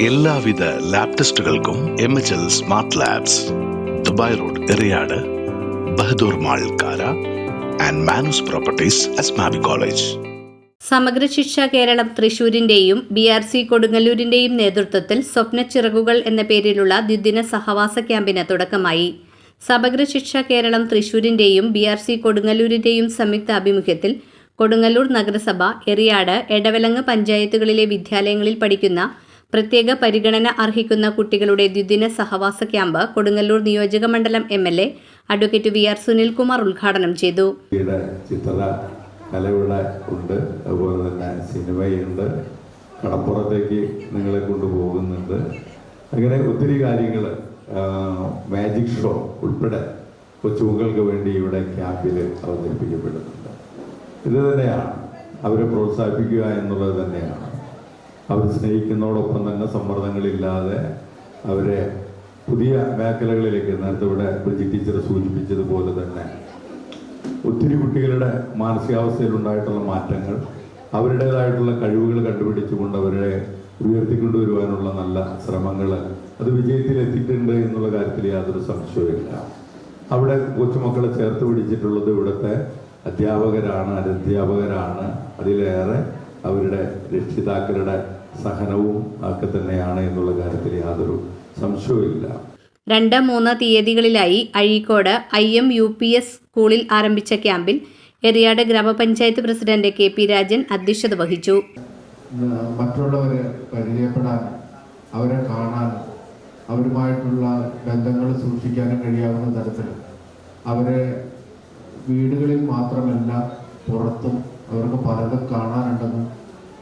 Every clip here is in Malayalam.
എല്ലാവിധ ലാബ് ടെസ്റ്റുകൾക്കും MHL smart labs, Dubai road, Eriyad, Bahadur mall, Kara and Manoos properties, Asmabi college. Samagra Shiksha Keralam തൃശൂരിന്റെയും BRC കൊടുങ്ങല്ലൂരിന്റെയും നേതൃത്വത്തിൽ സ്വപ്നച്ചിറകുകൾ എന്ന പേരിലുള്ള ദ്വിദിന സഹവാസ ക്യാമ്പിന് തുടക്കമായി. സമഗ്ര ശിക്ഷ കേരളം തൃശൂരിന്റെയും BRC കൊടുങ്ങല്ലൂരിന്റെയും സംയുക്ത ആഭിമുഖ്യത്തിൽ കൊടുങ്ങല്ലൂർ നഗരസഭ, എറിയാട്, എടവലങ്ങ് പഞ്ചായത്തുകളിലെ വിദ്യാലയങ്ങളിൽ പഠിക്കുന്ന പ്രത്യേക പരിഗണന അർഹിക്കുന്ന കുട്ടികളുടെ ദ്വിദിന സഹവാസ ക്യാമ്പ് കൊടുങ്ങല്ലൂർ നിയോജക മണ്ഡലം MLA അഡ്വക്കേറ്റ് VR സുനിൽകുമാർ ഉദ്ഘാടനം ചെയ്തു. കലയുടെ ഉണ്ട്, അതുപോലെ തന്നെ സിനിമയുണ്ട്, കടപ്പുറത്തേക്ക് നിങ്ങളെ കൊണ്ടുപോകുന്നുണ്ട്. അങ്ങനെ ഒത്തിരി കാര്യങ്ങൾ, മാജിക് ഷോ ഉൾപ്പെടെ കൊച്ചുമക്കൾക്ക് വേണ്ടി ഇവിടെ ക്യാമ്പിൽ അവതരിപ്പിക്കപ്പെടുന്നുണ്ട്. ഇത് തന്നെയാണ് അവരെ പ്രോത്സാഹിപ്പിക്കുക എന്നുള്ളത് തന്നെയാണ്. അവർ സ്നേഹിക്കുന്നതോടൊപ്പം തന്നെ സമ്മർദ്ദങ്ങളില്ലാതെ അവരെ പുതിയ മേഖലകളിലേക്ക്, നേരത്തെ ഇവിടെ ബ്രിജിറ്റ് ടീച്ചർ സൂചിപ്പിച്ചതുപോലെ തന്നെ ഒത്തിരി കുട്ടികളുടെ മാനസികാവസ്ഥയിലുണ്ടായിട്ടുള്ള മാറ്റങ്ങൾ, അവരുടേതായിട്ടുള്ള കഴിവുകൾ കണ്ടുപിടിച്ചുകൊണ്ട് അവരെ ഉയർത്തിക്കൊണ്ടുവരുവാനുള്ള നല്ല ശ്രമങ്ങൾ അത് വിജയത്തിലെത്തിയിട്ടുണ്ട് എന്നുള്ള കാര്യത്തിൽ യാതൊരു സംശയവുമില്ല. അവിടെ കൊച്ചുമക്കളെ ചേർത്ത് പിടിച്ചിട്ടുള്ളത് ഇവിടുത്തെ അധ്യാപകരാണ്, അനധ്യാപകരാണ്, അതിലേറെ അവരുടെ രക്ഷിതാക്കളുടെ സഹനവും ഒക്കെ തന്നെയാണ് എന്നുള്ള കാര്യത്തിൽ യാതൊരു സംശയവുമില്ല. 2-3 തീയതികളിലായി അഴീക്കോട് IMUPS സ്കൂളിൽ ആരംഭിച്ച ക്യാമ്പിൽ എറിയാട് ഗ്രാമപഞ്ചായത്ത് പ്രസിഡന്റ് KP രാജൻ അധ്യക്ഷത വഹിച്ചു. മറ്റുള്ളവരെ പരിചയപ്പെടാനും അവരെ കാണാനും അവരുമായിട്ടുള്ള ബന്ധങ്ങൾ സൂക്ഷിക്കാനും കഴിയാവുന്ന തരത്തിൽ അവരെ വീടുകളിൽ മാത്രമല്ല പുറത്തും അവർക്ക് പലതും കാണാനുണ്ടെന്നും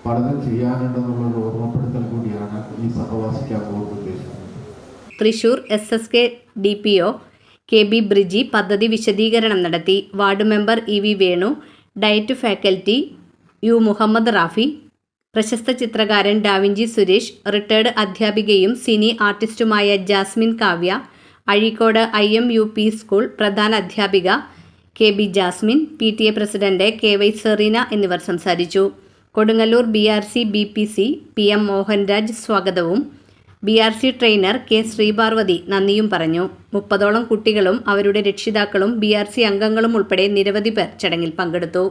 പലതും ചെയ്യാനുണ്ടെന്നുള്ള ഓർമ്മപ്പെടുത്തൽ കൂടിയാണ് ഈ സഹവാസ ക്യാമ്പ് കൊണ്ട് ഉദ്ദേശിക്കുന്നത്. Thrissur SSK DPO KB Briji പദ്ധതി വിശദീകരണം നടത്തി. Ward member EV Venu, diet faculty U Muhammad Rafi, പ്രശസ്ത ചിത്രകാരൻ ഡാവിഞ്ചി സുരേഷ്, റിട്ടയർഡ് അധ്യാപികയും സിനി ആർട്ടിസ്റ്റുമായ ജാസ്മിൻ കാവ്യ, അഴീക്കോട് IMUP സ്കൂൾ പ്രധാന അധ്യാപിക KB Jasmin, PTA president KY Sereena എന്നിവർ സംസാരിച്ചു. Kodungallur BRC BPC PM Mohanraj സ്വാഗതവും BRC ട്രെയിനർ K ശ്രീപാർവതി നന്ദിയും പറഞ്ഞു. 30ഓളം കുട്ടികളും അവരുടെ രക്ഷിതാക്കളും BRC അംഗങ്ങളും ഉൾപ്പെടെ നിരവധി പേർ ചടങ്ങിൽ പങ്കെടുത്തു.